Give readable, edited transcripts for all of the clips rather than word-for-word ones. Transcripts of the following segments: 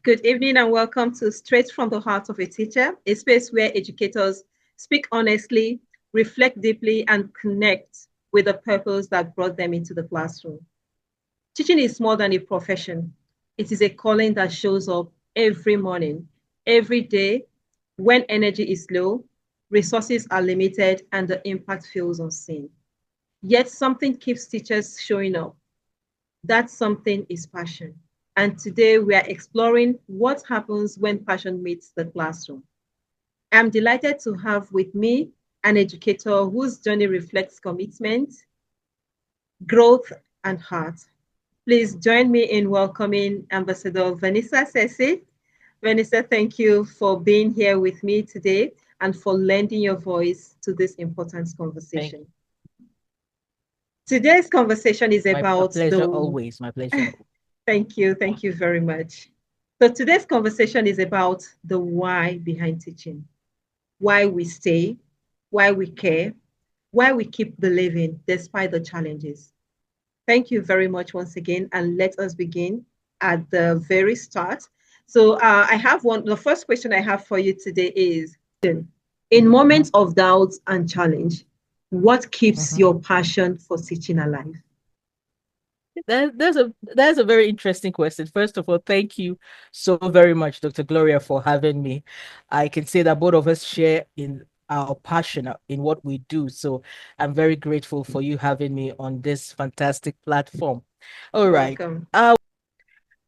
Good evening and welcome to Straight from the Heart of a Teacher, a space where educators speak honestly, reflect deeply, and connect with the purpose that brought them into the classroom. Teaching is more than a profession. It is a calling that shows up every morning, every day, when energy is low, resources are limited, and the impact feels unseen. Yet something keeps teachers showing up. That something is passion. And today we are exploring what happens when passion meets the classroom. I'm delighted to have with me an educator whose journey reflects commitment, growth, and heart. Please join me in welcoming Ambassador Vanessa Sese. Vanessa, thank you for being here with me today and for lending your voice to this important Thank conversation. Today's conversation is my a about pleasure the always. My pleasure. Thank you very much. So today's conversation is about the why behind teaching, why we stay, why we care, why we keep believing despite the challenges. Thank you very much once again, and let us begin at the very start. So I have one. The first question I have for you today is: in moments of doubt and challenge, what keeps Mhm. your passion for teaching alive? That's a very interesting question. First of all, thank you so very much, Dr. Gloria, for having me. I can say that both of us share in our passion in what we do. So I'm very grateful for you having me on this fantastic platform. All right. Welcome.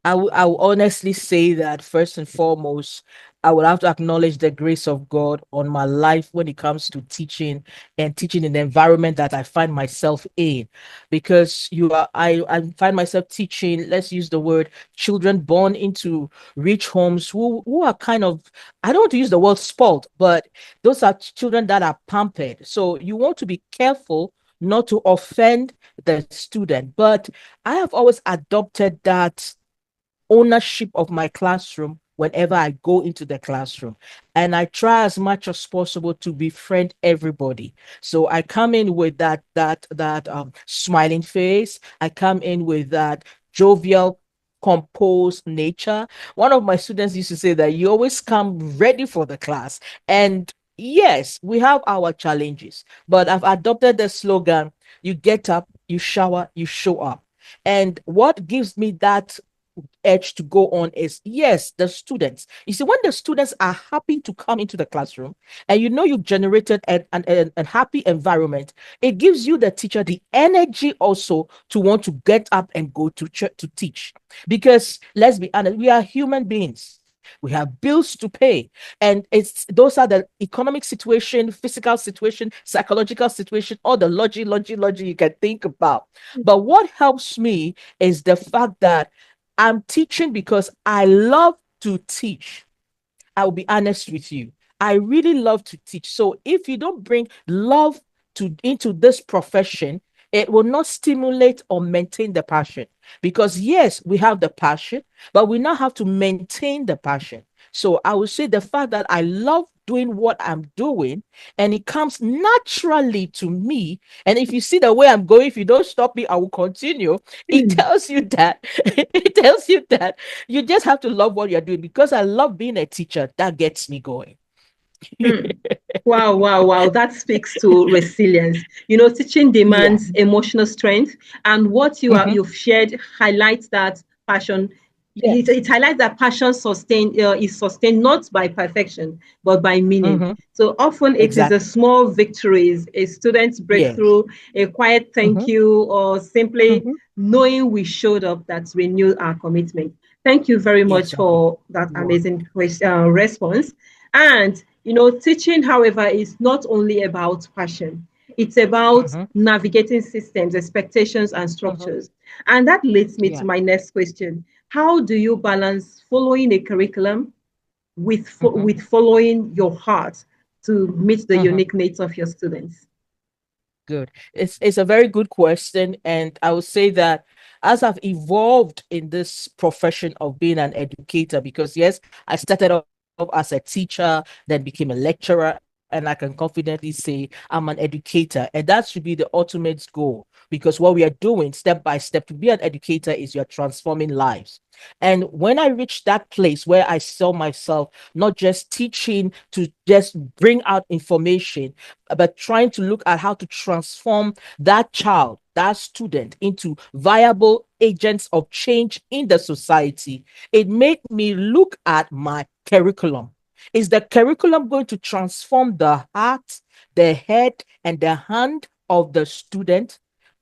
I will honestly say that first and foremost, I would have to acknowledge the grace of God on my life when it comes to teaching and teaching in the environment that I find myself in. Because I find myself teaching, let's use the word children born into rich homes who are kind of, I don't want to use the word spoiled, but those are children that are pampered. So you want to be careful not to offend the student. But I have always adopted that ownership of my classroom whenever I go into the classroom. And I try as much as possible to befriend everybody. So I come in with that smiling face. I come in with that jovial, composed nature. One of my students used to say that you always come ready for the class. And yes, we have our challenges, but I've adopted the slogan, you get up, you shower, you show up. And what gives me that edge to go on is yes, the students. You see, when the students are happy to come into the classroom and you know you've generated a happy environment, it gives you, the teacher, the energy also to want to get up and go to church to teach. Because let's be honest, we are human beings. We have bills to pay, and it's those are the economic situation, physical situation, psychological situation, all the logic you can think about. But what helps me is the fact that I'm teaching because I love to teach. I will be honest with you. I really love to teach. So if you don't bring love to into this profession, it will not stimulate or maintain the passion. Because yes, we have the passion, but we now have to maintain the passion. So I would say the fact that I love doing what I'm doing and it comes naturally to me. And if you see the way I'm going, if you don't stop me, I will continue. It Mm, tells you that it tells you that you just have to love what you're doing. Because I love being a teacher, that gets me going. mm. Wow, wow, wow. That speaks to resilience. Teaching Yeah. demands emotional strength, and what Mhm. you've shared highlights that passion. It, Yes. it highlights that passion is sustained not by perfection, but by meaning. Hmm. So often it is the Exactly. small victories, a student's Yes. breakthrough, a quiet thank Hmm. you, or simply Hmm. knowing we showed up that renew our commitment. Thank you very much Exactly. for that You're welcome. amazing response. And teaching, however, is not only about passion. It's about Hmm. navigating systems, expectations, and Hmm. structures. And that leads me to Yeah. my next question. How do you balance following a curriculum Hmm. with following your heart to meet the Hmm. unique needs of your students? Good. It's a very good question, and I would say that as I've evolved in this profession of being an educator, because yes, I started off as a teacher, then became a lecturer, and I can confidently say I'm an educator. And that should be the ultimate goal, because what we are doing step by step to be an educator is you're transforming lives. And when I reached that place where I saw myself not just teaching to just bring out information, but trying to look at how to transform that child, that student, into viable agents of change in the society, it made me look at my curriculum. Is the curriculum going to transform the heart, the head, and the hand of the student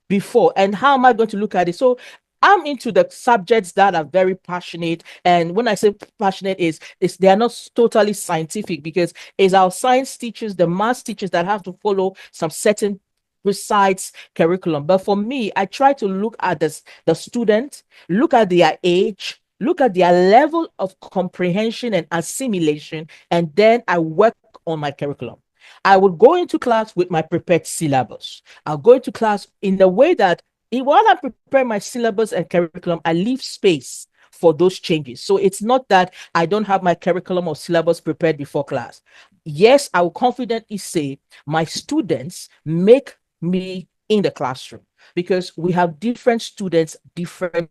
before? And how am I going to look at it? So I'm into the subjects that are very passionate. And when I say passionate, is they are not totally scientific, because it's our science teachers, the math teachers, that have to follow some certain precise curriculum. But for me, I try to look at the student, look at their age, look at their level of comprehension and assimilation, and then I work on my curriculum. I would go into class with my prepared syllabus. I'll go into class in the way that while I prepare my syllabus and curriculum, I leave space for those changes. So it's not that I don't have my curriculum or syllabus prepared before class. Yes, I will confidently say my students make me in the classroom, because we have different students, different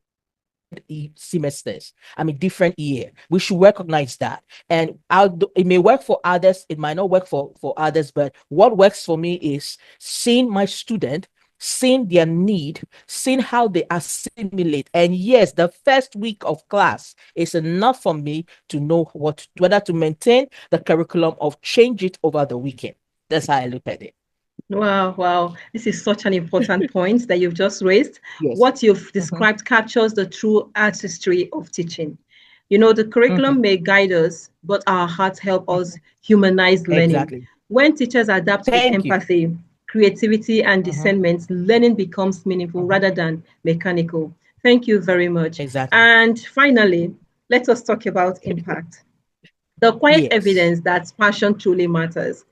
semesters. I mean, different year. We should recognize that. And it may work for others, it might not work for others, but what works for me is seeing my student, seeing their need, seeing how they assimilate. And yes, the first week of class is enough for me to know whether to maintain the curriculum or change it over the weekend. That's how I look at it. Wow, wow. This is such an important point that you've just raised. Yes. What you've Mhm. described captures the true artistry of teaching. You know, the curriculum Mhm. may guide us, but our hearts help us Mhm. humanize learning. Exactly. When teachers adapt with Thank you. empathy, creativity, and Mhm. discernment, learning becomes meaningful Mhm. rather than mechanical. Thank you very much. Exactly. And finally, let us talk about impact. The quiet Yes. evidence that passion truly matters.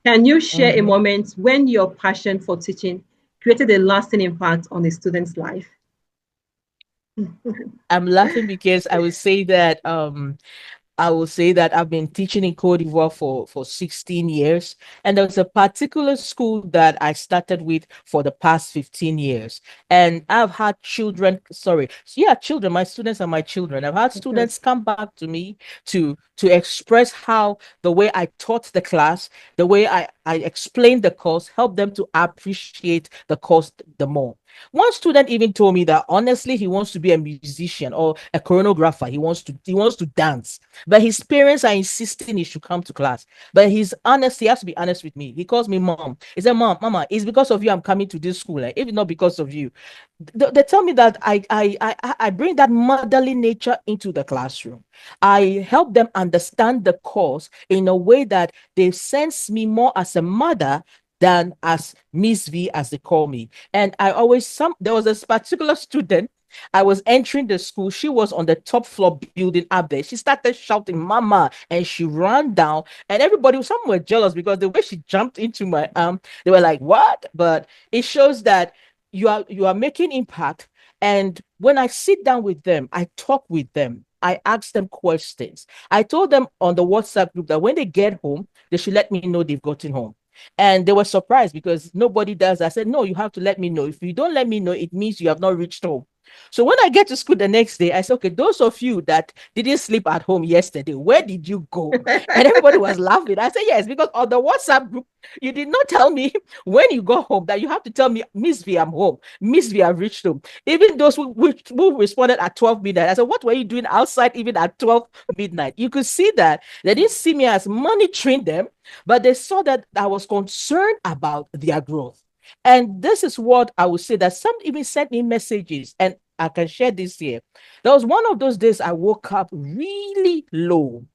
Can you share a Mhm. moment when your passion for teaching created a lasting impact on a student's life? I'm laughing because I will say that I've been teaching in Cote d'Ivoire for 16 years. And there was a particular school that I started with for the past 15 years. And I've had children, sorry, yeah, children, my students are my children. I've had Mhm. students come back to me to express how the way I taught the class, the way I explained the course, helped them to appreciate the course the more. One student even told me that honestly he wants to be a musician or a choreographer. He wants to dance, but his parents are insisting he should come to class. But he has to be honest with me. He calls me mom. He said, Mom, Mama, it's because of you I'm coming to this school. If not because of you. They tell me that I bring that motherly nature into the classroom. I help them understand the course in a way that they sense me more as a mother than as Miss V, as they call me. And there was this particular student. I was entering the school. She was on the top floor building up there. She started shouting, Mama, and she ran down. And some were jealous because the way she jumped into my arm, they were like, What? But it shows that you are making impact. And when I sit down with them, I talk with them. I ask them questions. I told them on the WhatsApp group that when they get home, they should let me know they've gotten home. And they were surprised because nobody does. I said, No, you have to let me know. If you don't let me know, it means you have not reached home. So when I get to school the next day, I said, Okay, those of you that didn't sleep at home yesterday, where did you go? And everybody was laughing. I said, Yes, because on the WhatsApp group, you did not tell me when you go home that you have to tell me, Miss V, I'm home. Miss V, I've reached home. Even those who responded at 12 midnight, I said, What were you doing outside even at 12 midnight? You could see that they didn't see me as monitoring them, but they saw that I was concerned about their growth. And this is what I would say, that some even sent me messages, and I can share this here. There was one of those days I woke up really low.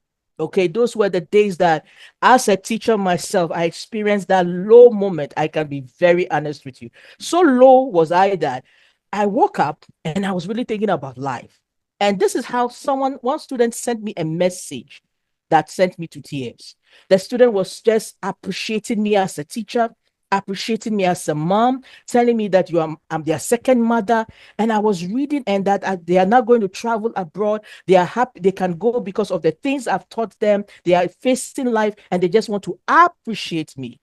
Okay, those were the days that, as a teacher myself, I experienced that low moment. I can be very honest with you. So low was I that I woke up and I was really thinking about life. And this is how one student sent me a message that sent me to tears. The student was just appreciating me as a teacher. appreciating me as a mom, telling me that I'm their second mother. And I was reading, and that they are not going to travel abroad. They are happy they can go because of the things I've taught them. They are facing life, and they just want to appreciate me.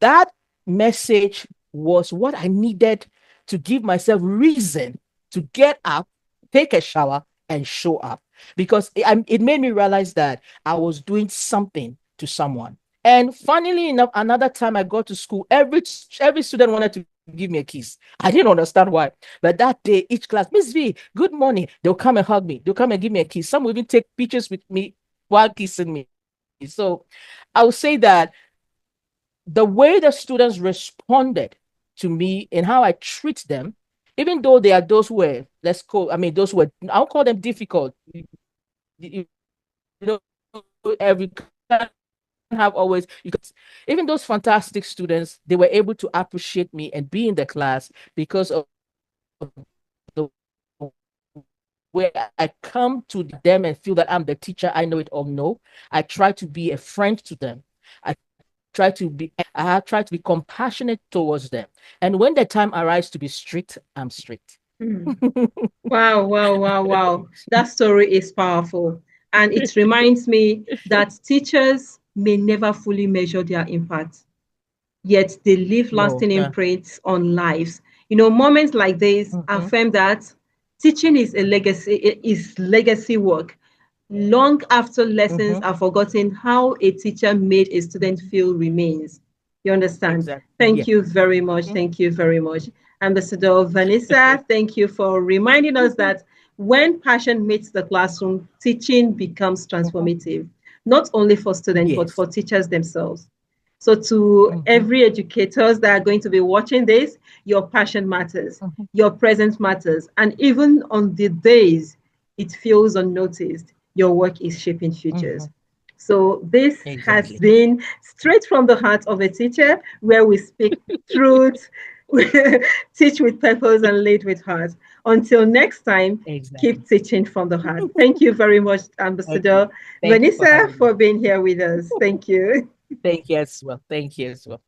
That message was what I needed to give myself reason to get up, take a shower, and show up, because it made me realize that I was doing something to someone. And funnily enough, another time I got to school, every student wanted to give me a kiss. I didn't understand why. But that day, each class, Miss V, good morning. They'll come and hug me. They'll come and give me a kiss. Some will even take pictures with me while kissing me. So I would say that the way the students responded to me and how I treat them, even though they are those who were, those who were, I'll call them difficult. You know, every have always, even those fantastic students, they were able to appreciate me and be in the class because of the way I come to them and feel that I'm the teacher. I know it all. No, I try to be a friend to them. I try to be compassionate towards them. And when the time arrives to be strict, I'm strict. Wow, wow, wow, wow. That story is powerful. And it reminds me that teachers may never fully measure their impact, yet they leave No, lasting yeah. imprints on lives. Moments like this affirm that teaching is legacy work. Long after lessons are forgotten, how a teacher made a student feel remains. You understand? Exactly. Thank Yeah. you very much. Thank you very much. Ambassador Vanessa, thank you for reminding us that when passion meets the classroom, teaching becomes transformative, not only for students, but Yes. for teachers themselves. So to every educators that are going to be watching this, your passion matters, your presence matters. And even on the days it feels unnoticed, your work is shaping futures. So this has Exactly. been Straight from the Heart of a Teacher, where we speak truth, teach with purpose, and lead with heart. Until next time, Exactly. keep teaching from the heart. Thank you very much, Ambassador Thank you for Vanessa, having me. for being here with us. Thank you. Thank you as well. Thank you as well.